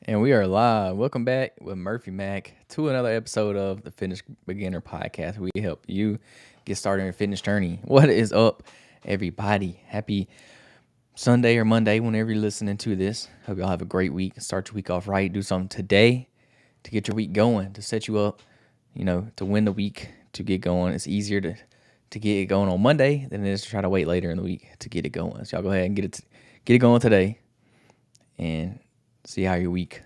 And we are live. Welcome back with Murphy Mac to another episode of the Fitness Beginner Podcast. We help you get started on your fitness journey. What is up, everybody? Happy Sunday or Monday, whenever you're listening to this. Hope y'all have a great week. Start your week off right. Do something today to get your week going, to set you up, to win the week, to get going. It's easier to get it going on Monday than it is to try to wait later in the week to get it going. So y'all go ahead and get it going today and see how your week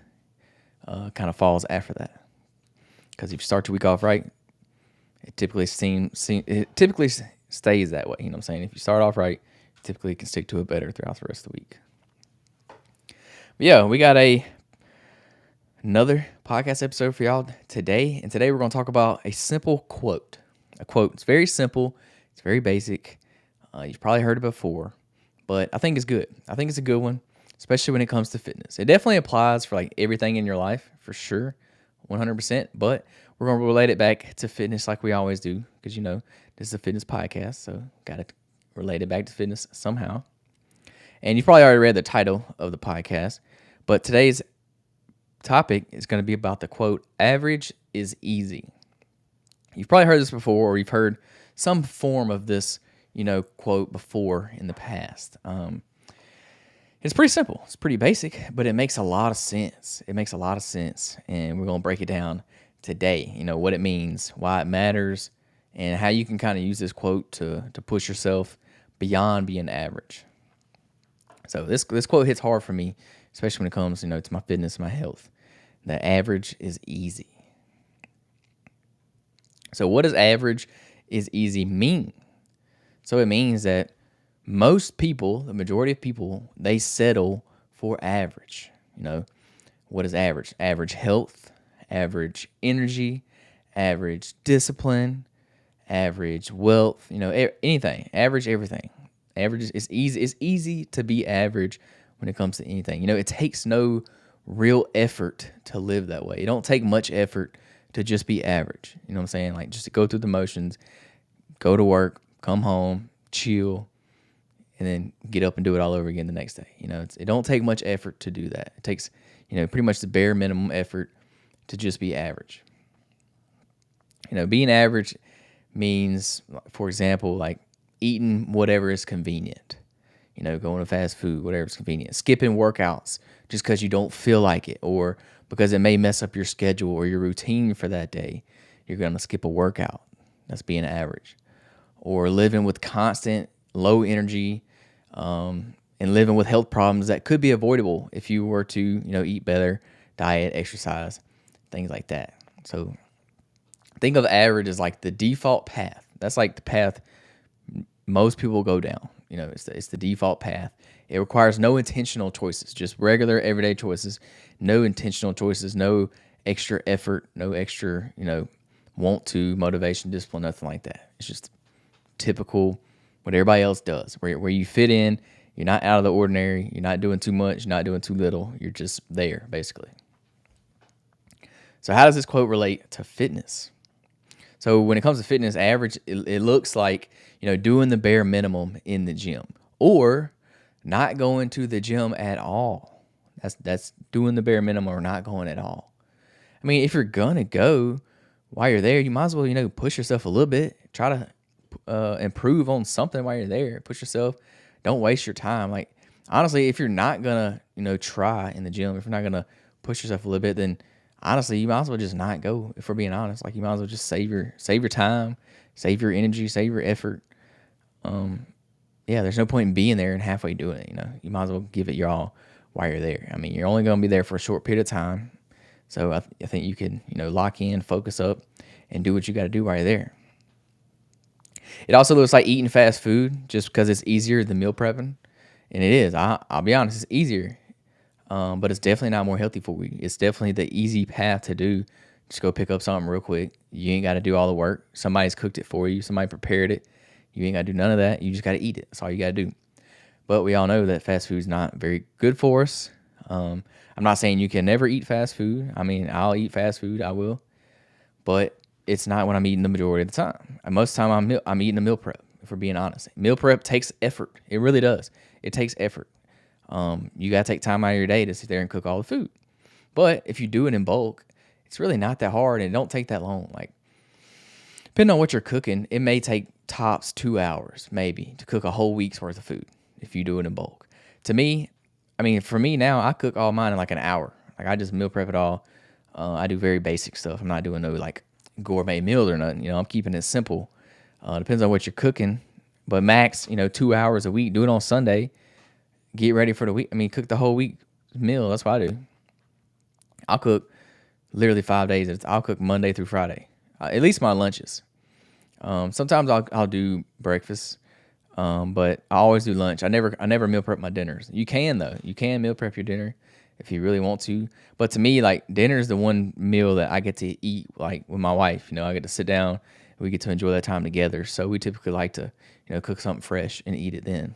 kind of falls after that. Because if you start your week off right, it typically stays that way. You know what I'm saying? If you start off right, you typically can stick to it better throughout the rest of the week. But yeah, we got another podcast episode for y'all today. And today we're going to talk about a simple quote. A quote. It's very simple. It's very basic. You've probably heard it before, but I think it's good. I think it's a good one, especially when it comes to fitness. It definitely applies for like everything in your life, for sure, 100%. But we're going to relate it back to fitness like we always do, because this is a fitness podcast, so got to relate it back to fitness somehow. And you've probably already read the title of the podcast, but today's topic is going to be about the quote, "Average is easy." You've probably heard this before, or you've heard some form of this, quote before in the past. It's pretty simple. It's pretty basic, but it makes a lot of sense. It makes a lot of sense, and we're going to break it down today. What it means, why it matters, and how you can kind of use this quote to push yourself beyond being average. So this quote hits hard for me, especially when it comes, to my fitness, my health. The average is easy. So what does average is easy mean? So it means that most people, the majority of people, they settle for average. What is average? Average health, average energy, average discipline, average wealth, anything, average everything. Average is easy. It's easy to be average when it comes to anything. It takes no real effort to live that way. It don't take much effort to just be average. You know what I'm saying? Like just to go through the motions, go to work, come home, chill, and then get up and do it all over again the next day. It don't take much effort to do that. It takes, pretty much the bare minimum effort to just be average. Being average means, for example, like eating whatever is convenient. Going to fast food, whatever is convenient. Skipping workouts just because you don't feel like it, or because it may mess up your schedule or your routine for that day. You're going to skip a workout. That's being average. Or living with constant low energy, and living with health problems that could be avoidable if you were to, eat better, diet, exercise, things like that. So think of average as like the default path. That's like the path most people go down. It's the default path. It requires no intentional choices, just regular everyday choices, no intentional choices, no extra effort, no extra, want to, motivation, discipline, nothing like that. It's just typical what everybody else does, where you fit in. You're not out of the ordinary. You're not doing too much. You're not doing too little. You're just there, basically. So how does this quote relate to fitness? So when it comes to fitness, average, it looks like, doing the bare minimum in the gym, or not going to the gym at all. That's doing the bare minimum or not going at all. I mean, if you're going to go while you're there, you might as well, push yourself a little bit. Try to improve on something while you're there. Push yourself. Don't waste your time. Like, honestly, if you're not going to, try in the gym, if you're not going to push yourself a little bit, then honestly, you might as well just not go. If we're being honest, like you might as well just save your time, save your energy, save your effort. There's no point in being there and halfway doing it. You might as well give it your all while you're there. I mean, you're only going to be there for a short period of time, so I think you can lock in, focus up, and do what you got to do while you're there. It also looks like eating fast food just because it's easier than meal prepping, and it is. I'll be honest, it's easier. But it's definitely not more healthy for you. It's definitely the easy path to do. Just go pick up something real quick. You ain't got to do all the work. Somebody's cooked it for you. Somebody prepared it. You ain't got to do none of that. You just got to eat it. That's all you got to do. But we all know that fast food is not very good for us. I'm not saying you can never eat fast food. I mean, I'll eat fast food. I will. But it's not when I'm eating the majority of the time. And most of the time I'm eating a meal prep, if we're being honest. Meal prep takes effort. It really does. It takes effort. You got to take time out of your day to sit there and cook all the food. But if you do it in bulk, it's really not that hard and it don't take that long. Like, depending on what you're cooking, it may take tops 2 hours maybe to cook a whole week's worth of food if you do it in bulk. To me, I mean, for me now, I cook all mine in like an hour. Like, I just meal prep it all. I do very basic stuff. I'm not doing no like gourmet meals or nothing. I'm keeping it simple. Depends on what you're cooking, but max, 2 hours a week. Do it on Sunday. Get ready for the week. I mean, cook the whole week meal. That's what I do. I'll cook literally 5 days. I'll cook Monday through Friday. At least my lunches. Sometimes I'll do breakfast, but I always do lunch. I never meal prep my dinners. You can though. You can meal prep your dinner if you really want to. But to me, like, dinner is the one meal that I get to eat like with my wife. I get to sit down. We get to enjoy that time together. So we typically like to cook something fresh and eat it then.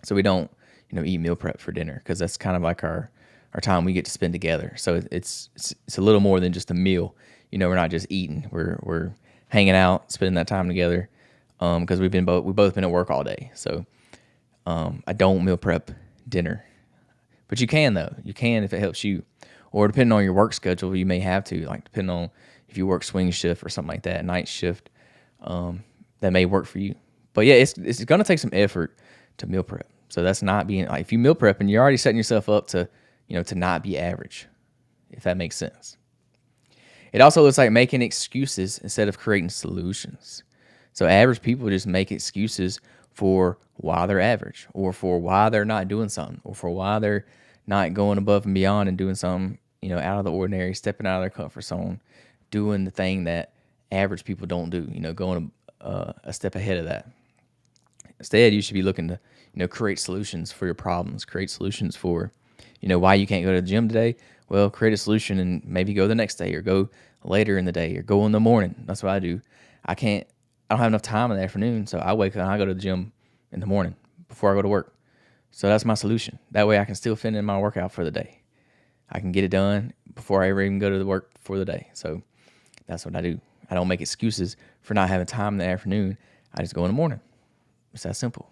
So we don't eat meal prep for dinner because that's kind of like our time we get to spend together. So it's a little more than just a meal. We're not just eating. We're hanging out, spending that time together. Because we've both been at work all day. So I don't meal prep dinner. But you can though. You can if it helps you. Or depending on your work schedule, you may have to. Like, depending on if you work swing shift or something like that, night shift, that may work for you. But yeah, it's gonna take some effort to meal prep. So that's not being like, if you meal prep and you're already setting yourself up to to not be average, if that makes sense. It also looks like making excuses instead of creating solutions. So average people just make excuses for why they're average, or for why they're not doing something, or for why they're not going above and beyond and doing something, out of the ordinary, stepping out of their comfort zone, doing the thing that average people don't do, going a step ahead of that. Instead, you should be looking to, create solutions for your problems, create solutions for, why you can't go to the gym today. Well, create a solution and maybe go the next day, or go later in the day, or go in the morning. That's what I do. I don't have enough time in the afternoon, so I wake up and I go to the gym in the morning before I go to work. So that's my solution. That way I can still fit in my workout for the day. I can get it done before I ever even go to the work for the day. So that's what I do. I don't make excuses for not having time in the afternoon. I just go in the morning. It's that simple.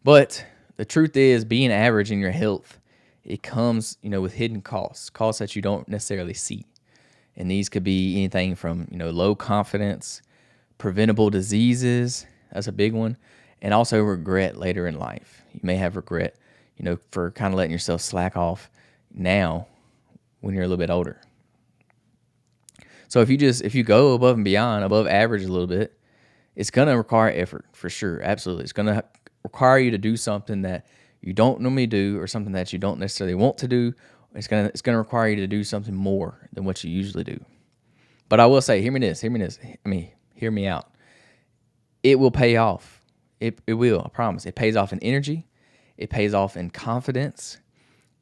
But the truth is, being average in your health, it comes, with hidden costs that you don't necessarily see. And these could be anything from, low confidence, preventable diseases. That's a big one. And also regret later in life. You may have regret, for kind of letting yourself slack off now when you're a little bit older. So if you go above and beyond, above average a little bit, it's going to require effort for sure. Absolutely. It's going to require you to do something that you don't normally do, or something that you don't necessarily want to do. It's going to require you to do something more than what you usually do. But I will say, hear me out. It will pay off. It will, I promise. It pays off in energy. It pays off in confidence.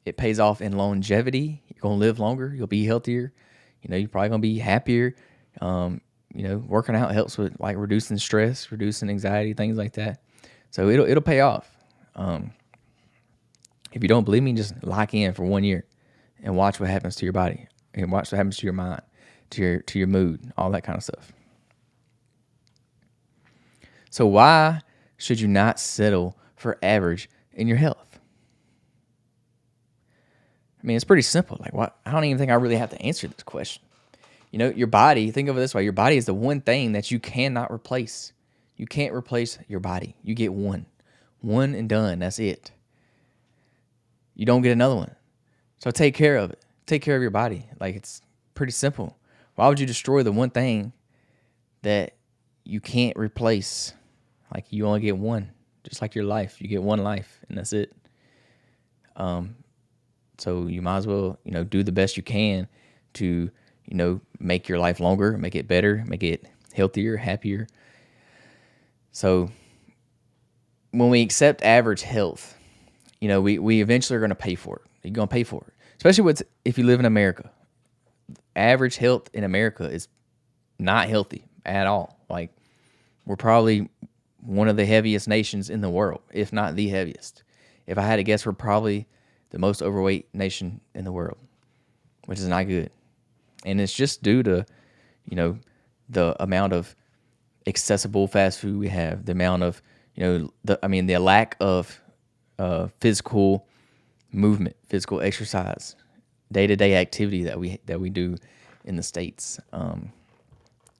It pays off in longevity. You're going to live longer. You'll be healthier. You're probably going to be happier. Working out helps with like reducing stress, reducing anxiety, things like that. So it'll pay off. If you don't believe me, just lock in for 1 year and watch what happens to your body, and watch what happens to your mind, to your mood, all that kind of stuff. So why should you not settle for average in your health? I mean, it's pretty simple. Like, what? I don't even think I really have to answer this question. Your body, think of it this way. Your body is the one thing that you cannot replace. You can't replace your body. You get one and done. That's it. You don't get another one. So take care of it. Take care of your body. Like, it's pretty simple. Why would you destroy the one thing that you can't replace? Like, you only get one. Just like your life. You get one life, and that's it. So you might as well, do the best you can to, make your life longer, make it better, make it healthier, happier. So when we accept average health, we eventually are going to pay for it. You're going to pay for it. Especially if you live in America. Average health in America is not healthy at all. Like, we're probably one of the heaviest nations in the world, if not the heaviest. If I had to guess, we're probably the most overweight nation in the world, which is not good. And it's just due to, the amount of accessible fast food we have, the amount of, the lack of physical movement, physical exercise, day-to-day activity that we do in the States. And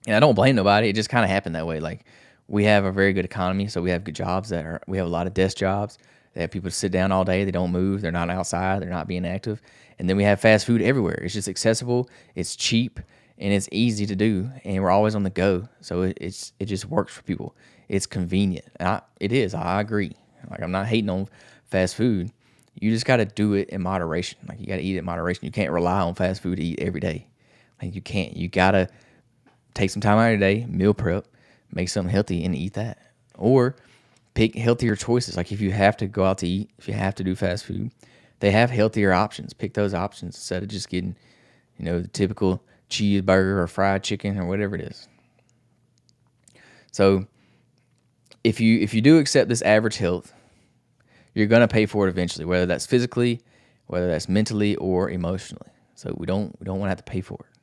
I don't blame nobody. It just kind of happened that way. Like, we have a very good economy, so we have good jobs we have a lot of desk jobs. They have people sit down all day. They don't move. They're not outside. They're not being active. And then we have fast food everywhere. It's just accessible. It's cheap and it's easy to do. And we're always on the go. So it just works for people. It's convenient. It is. I agree. Like, I'm not hating on fast food. You just got to do it in moderation. Like, you got to eat it in moderation. You can't rely on fast food to eat every day. Like, you can't. You got to take some time out of your day, meal prep, make something healthy and eat that. Or pick healthier choices. Like, if you have to go out to eat, if you have to do fast food, they have healthier options. Pick those options instead of just getting, the typical cheeseburger or fried chicken or whatever it is. So if you do accept this average health, you're going to pay for it eventually, whether that's physically, whether that's mentally or emotionally. So we don't want to have to pay for it.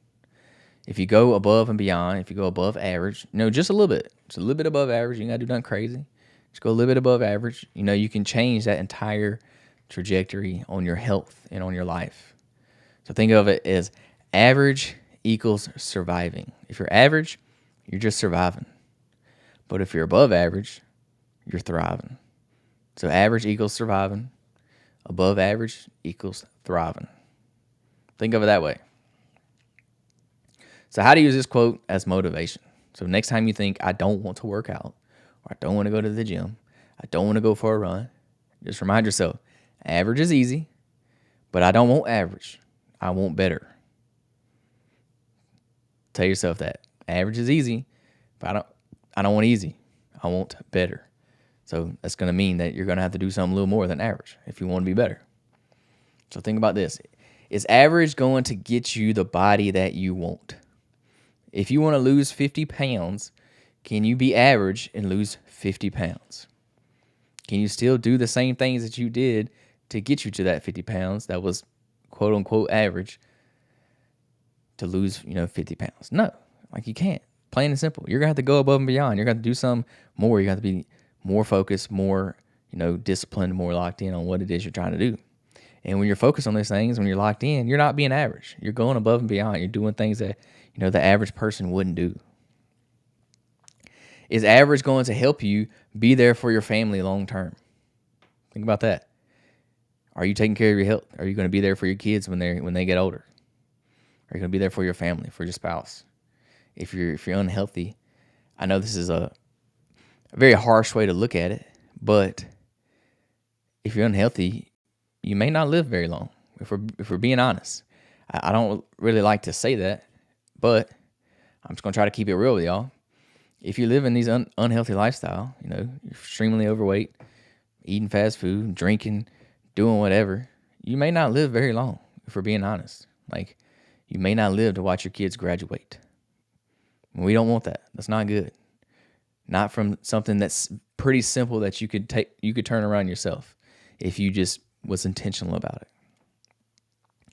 If you go above and beyond, if you go above average, just a little bit above average, you ain't got to do nothing crazy. Just go a little bit above average. You can change that entire trajectory on your health and on your life. So think of it as average equals surviving. If you're average, you're just surviving. But if you're above average, you're thriving. So average equals surviving. Above average equals thriving. Think of it that way. So how to use this quote as motivation. So next time you think, I don't want to work out, or I don't want to go to the gym, I don't want to go for a run, just remind yourself, average is easy, but I don't want average. I want better. Tell yourself that. Average is easy, but I don't want easy. I want better. So that's going to mean that you're going to have to do something a little more than average if you want to be better. So think about this. Is average going to get you the body that you want? If you want to lose 50 pounds, can you be average and lose 50 pounds? Can you still do the same things that you did to get you to that 50 pounds that was quote unquote average to lose, 50 pounds? No, like, you can't. Plain and simple. You're going to have to go above and beyond. You're going to have to do some more. You're going to have to be more focused, more, disciplined, more locked in on what it is you're trying to do. And when you're focused on these things, when you're locked in, you're not being average. You're going above and beyond. You're doing things that, the average person wouldn't do. Is average going to help you be there for your family long term? Think about that. Are you taking care of your health? Are you going to be there for your kids when they get older? Are you going to be there for your family, for your spouse? If you're unhealthy, I know this is a very harsh way to look at it, but if you're unhealthy, you may not live very long. If we're being honest, I don't really like to say that, but I'm just gonna try to keep it real with y'all. If you live in these unhealthy lifestyle, you're extremely overweight, eating fast food, drinking, doing whatever, you may not live very long. If we're being honest, like, you may not live to watch your kids graduate. We don't want that. That's not good. Not from something that's pretty simple that you could turn around yourself if you just was intentional about it.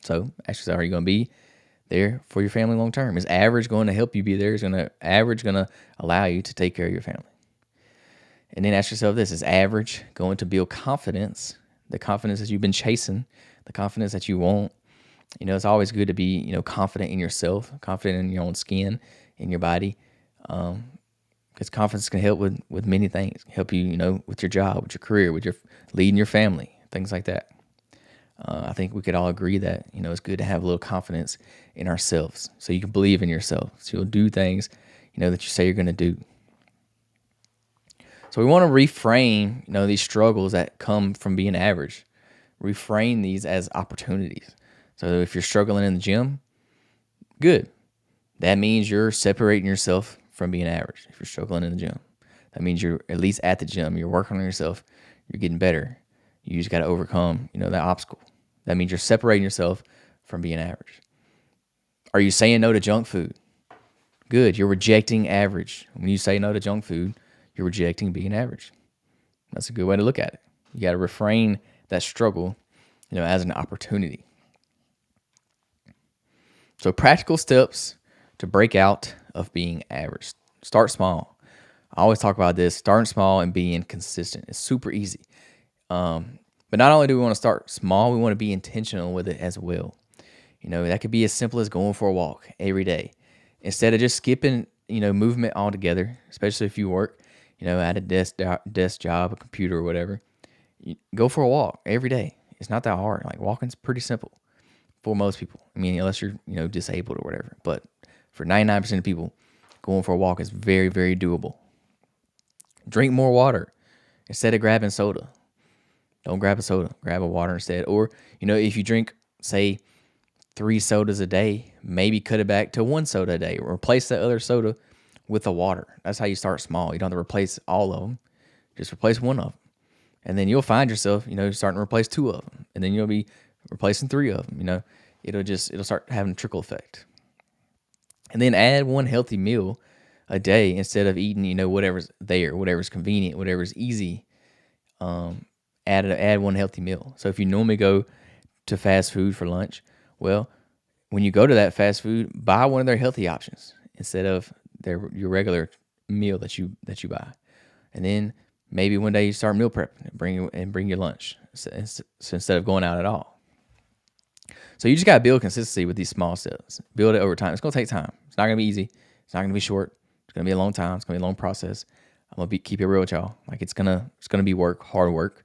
So ask yourself, are you going to be there for your family long term? Is average going to help you be there? Is average going to allow you to take care of your family? And then ask yourself this, is average going to build confidence, the confidence that you've been chasing, the confidence that you want? It's always good to be, confident in yourself, confident in your own skin, in your body. Because confidence can help with many things. Help you, with your job, with your career, with your leading your family, things like that. I think we could all agree that, it's good to have a little confidence in ourselves so you can believe in yourself. So you'll do things, that you say you're going to do. So we want to reframe, these struggles that come from being average. Reframe these as opportunities. So if you're struggling in the gym, good. That means you're separating yourself from being average. If you're struggling in the gym, that means you're at least at the gym. You're working on yourself. You're getting better. You just got to overcome, that obstacle. That means you're separating yourself from being average. Are you saying no to junk food? Good. You're rejecting average. When you say no to junk food, you're rejecting being average. That's a good way to look at it. You got to refrain that struggle, as an opportunity. So practical steps to break out of being average. Start small. I always talk about this. Starting small and being consistent. It's super easy. But not only do we want to start small, we want to be intentional with it as well. That could be as simple as going for a walk every day. Instead of just skipping, movement altogether, especially if you work, at a desk job, a computer or whatever. Go for a walk every day. It's not that hard. Like walking's pretty simple for most people. I mean, unless you're, disabled or whatever. But for 99% of people, going for a walk is very, very doable. Drink more water instead of grabbing soda. Don't grab a soda. Grab a water instead. Or, if you drink, say, 3 sodas a day, maybe cut it back to 1 soda a day. Or replace that other soda with the water. That's how you start small. You don't have to replace all of them. Just replace one of them. And then you'll find yourself, starting to replace 2 of them. And then you'll be replacing 3 of them, It'll start having a trickle effect. And then add 1 healthy meal a day instead of eating, whatever's there, whatever's convenient, whatever's easy. Add 1 healthy meal. So if you normally go to fast food for lunch, well, when you go to that fast food, buy one of their healthy options instead of your regular meal that you buy. And then maybe one day you start meal prepping and bring your lunch so instead of going out at all. So you just got to build consistency with these small steps. Build it over time. It's going to take time. It's not going to be easy. It's not going to be short. It's going to be a long time. It's going to be a long process. I'm going to keep it real with y'all. Like it's going to be hard work.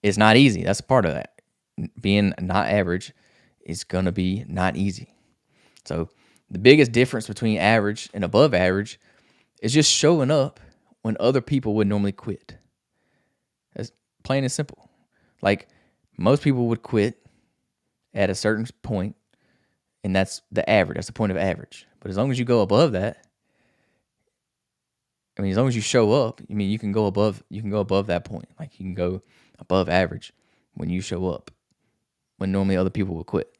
It's not easy. That's a part of that. Being not average is going to be not easy. So the biggest difference between average and above average is just showing up when other people would normally quit. That's plain and simple. Like most people would quit at a certain point, and that's the average. That's the point of average. But as long as you go above that, as long as you show up, you can go above that point. Like you can go above average when you show up, when normally other people will quit.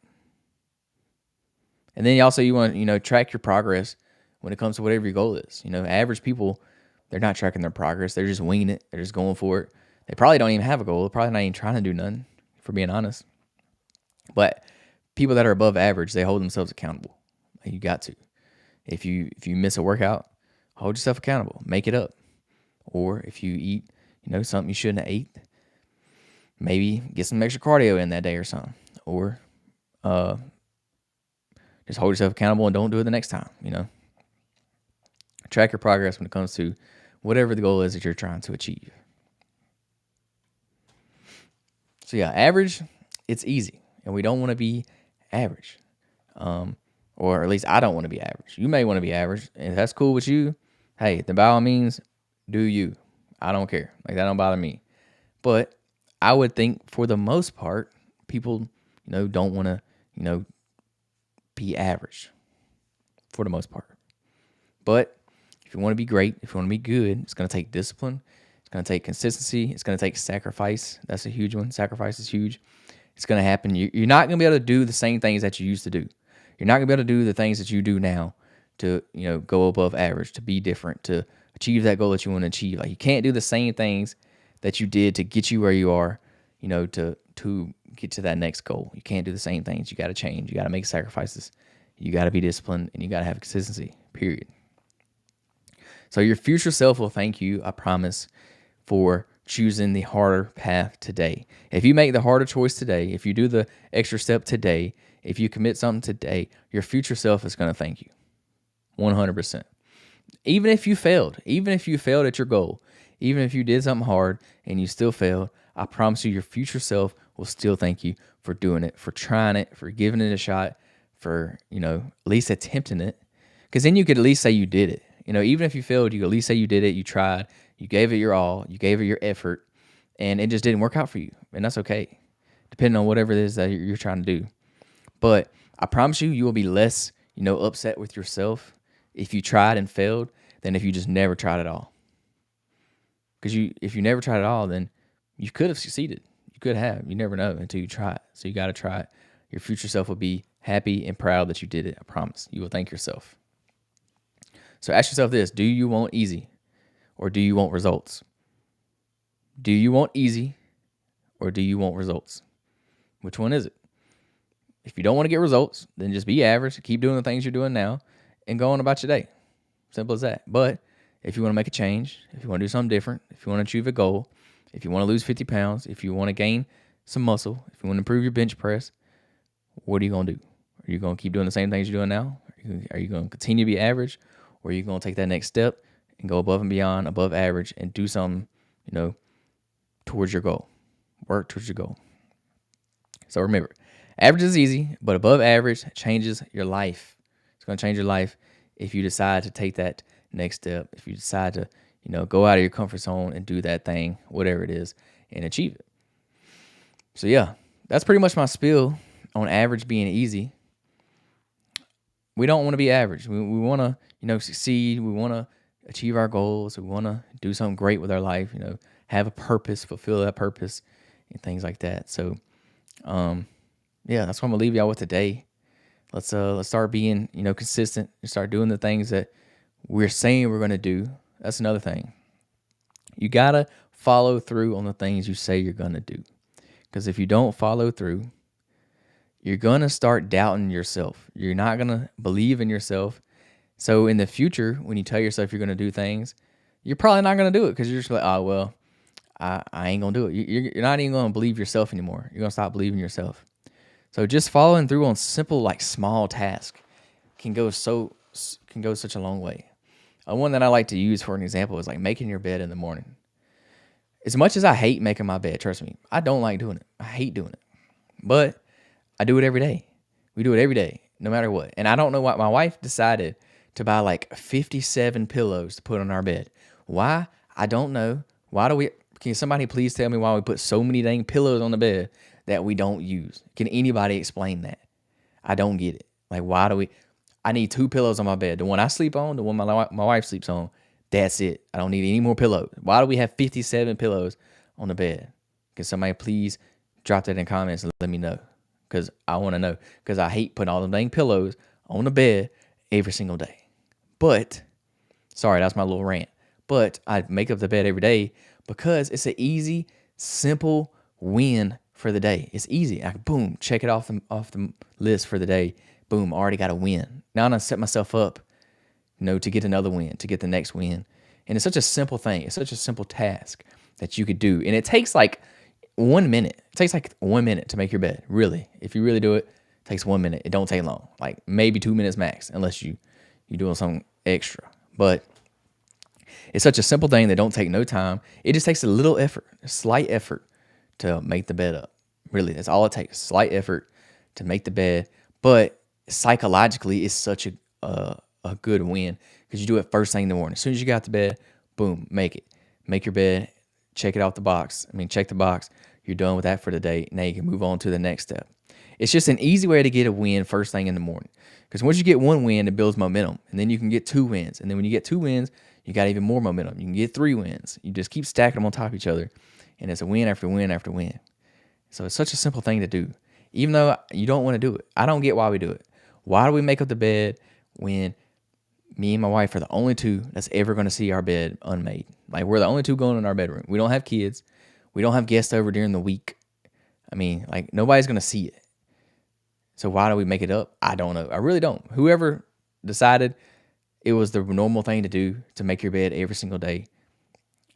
And then also you want to, track your progress when it comes to whatever your goal is. Average people, they're not tracking their progress. They're just winging it. They're just going for it. They probably don't even have a goal. They're probably not even trying to do nothing, for being honest. But people that are above average, they hold themselves accountable. Like you got to. If you miss a workout, hold yourself accountable. Make it up. Or if you eat, something you shouldn't have ate, maybe get some extra cardio in that day or something. Or just hold yourself accountable and don't do it the next time, Track your progress when it comes to whatever the goal is that you're trying to achieve. So yeah, average, it's easy. And we don't want to be average. Or at least I don't want to be average. You may want to be average. And if that's cool with you, hey, by all means, do you. I don't care. Like that don't bother me. But I would think for the most part, people, don't want to, be average for the most part. But if you want to be great, if you want to be good, it's going to take discipline. It's going to take consistency. It's going to take sacrifice. That's a huge one. Sacrifice is huge. It's going to happen. You're not going to be able to do the same things that you used to do. You're not going to be able to do the things that you do now to, go above average, to be different, to achieve that goal that you want to achieve. Like you can't do the same things that you did to get you where you are, to get to that next goal. You can't do the same things. You got to change. You got to make sacrifices. You got to be disciplined, and you got to have consistency, period. So your future self will thank you, I promise, for choosing the harder path today. If you make the harder choice today, if you do the extra step today, if you commit something today, your future self is going to thank you 100%. Even if you failed at your goal, even if you did something hard and you still failed, I promise you your future self will still thank you for doing it, for trying it, for giving it a shot, for, at least attempting it. Because then you could at least say you did it. Even if you failed, you could at least say you did it, you tried, you gave it your all, you gave it your effort, and it just didn't work out for you. And that's okay, depending on whatever it is that you're trying to do. But I promise you will be less, upset with yourself if you tried and failed than if you just never tried at all. Because if you never tried at all, then you could have succeeded. You could have. You never know until you try it. So you got to try it. Your future self will be happy and proud that you did it. I promise. You will thank yourself. So ask yourself this. Do you want easy or do you want results? Do you want easy or do you want results? Which one is it? If you don't want to get results, then just be average. Keep doing the things you're doing now and go on about your day. Simple as that. But if you want to make a change, if you want to do something different, if you want to achieve a goal, if you want to lose 50 pounds, if you want to gain some muscle, if you want to improve your bench press, what are you going to do? Are you going to keep doing the same things you're doing now? Are you going to continue to be average? Or are you going to take that next step and go above and beyond, above average, and do something, towards your goal? Work towards your goal. So remember, average is easy, but above average changes your life. It's going to change your life if you decide to take that next step, if you decide to, go out of your comfort zone and do that thing, whatever it is, and achieve it. So yeah, that's pretty much my spiel on average being easy. We don't want to be average. We want to, succeed. We want to achieve our goals. We want to do something great with our life, have a purpose, fulfill that purpose, and things like that. So, yeah, that's what I'm gonna leave y'all with today. Let's start being, consistent and start doing the things that we're saying we're gonna do. That's another thing. You gotta follow through on the things you say you're gonna do. Because if you don't follow through, you're going to start doubting yourself. You're not going to believe in yourself. So in the future, when you tell yourself you're going to do things, you're probably not going to do it because you're just like, oh, well, I ain't going to do it. You're not even going to believe yourself anymore. You're going to stop believing yourself. So just following through on simple, like small tasks can go such a long way. One that I like to use for an example is like making your bed in the morning. As much as I hate making my bed, trust me, I don't like doing it. I hate doing it. But I do it every day. We do it every day, no matter what. And I don't know why my wife decided to buy like 57 pillows to put on our bed. Why? I don't know. Can somebody please tell me why we put so many dang pillows on the bed that we don't use? Can anybody explain that? I don't get it. Like, I need 2 pillows on my bed. The one I sleep on, the one my wife sleeps on, that's it. I don't need any more pillows. Why do we have 57 pillows on the bed? Can somebody please drop that in comments and let me know? Because I want to know. Because I hate putting all the dang pillows on the bed every single day. But, sorry, that's my little rant. But I make up the bed every day because it's an easy, simple win for the day. It's easy. I boom, check it off the list for the day. Boom, already got a win. Now I'm going to set myself up, to get another win, to get the next win. And it's such a simple thing. It's such a simple task that you could do. And it takes like 1 minute. It takes like 1 minute to make your bed. Really. If you really do it, it takes 1 minute. It don't take long. Like maybe 2 minutes max, unless you're doing something extra. But it's such a simple thing that don't take no time. It just takes a little effort, a slight effort to make the bed up. Really, that's all it takes. Slight effort to make the bed. But psychologically, it's such a good win because you do it first thing in the morning. As soon as you got to bed, boom, make it. Make your bed, check it off the box. Check the box. You're done with that for the day. Now you can move on to the next step. It's just an easy way to get a win first thing in the morning. Because once you get 1 win, it builds momentum. And then you can get 2 wins. And then when you get 2 wins, you got even more momentum. You can get 3 wins. You just keep stacking them on top of each other. And it's a win after win after win. So it's such a simple thing to do. Even though you don't want to do it. I don't get why we do it. Why do we make up the bed when me and my wife are the only two that's ever going to see our bed unmade? Like, we're the only two going in our bedroom. We don't have kids. We don't have guests over during the week. Nobody's going to see it. So why do we make it up? I don't know. I really don't. Whoever decided it was the normal thing to do to make your bed every single day,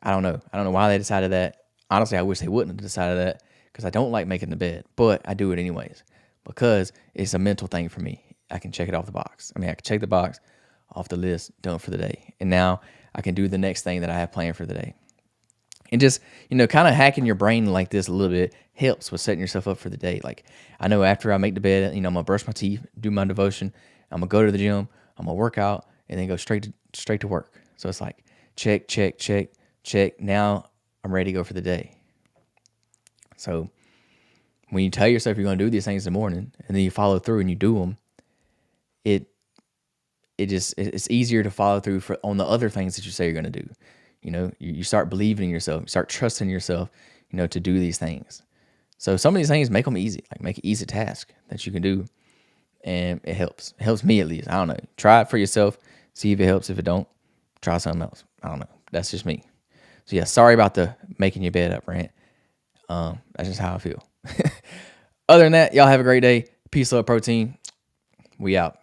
I don't know. I don't know why they decided that. Honestly, I wish they wouldn't have decided that because I don't like making the bed, but I do it anyways because it's a mental thing for me. I can check it off the box. I can check the box off the list, done for the day. And now I can do the next thing that I have planned for the day. And just, kind of hacking your brain like this a little bit helps with setting yourself up for the day. Like, I know after I make the bed, I'm going to brush my teeth, do my devotion. I'm going to go to the gym. I'm going to work out and then go straight to work. So it's like, check, check, check, check. Now I'm ready to go for the day. So when you tell yourself you're going to do these things in the morning and then you follow through and you do them, it's easier to follow through on the other things that you say you're going to do. You start believing in yourself, you start trusting yourself, to do these things. So some of these things, make them easy, like make an easy task that you can do. And it helps. It helps me at least. I don't know. Try it for yourself. See if it helps. If it don't, try something else. I don't know. That's just me. So yeah, sorry about the making your bed up rant. That's just how I feel. Other than that, y'all have a great day. Peace, love, protein. We out.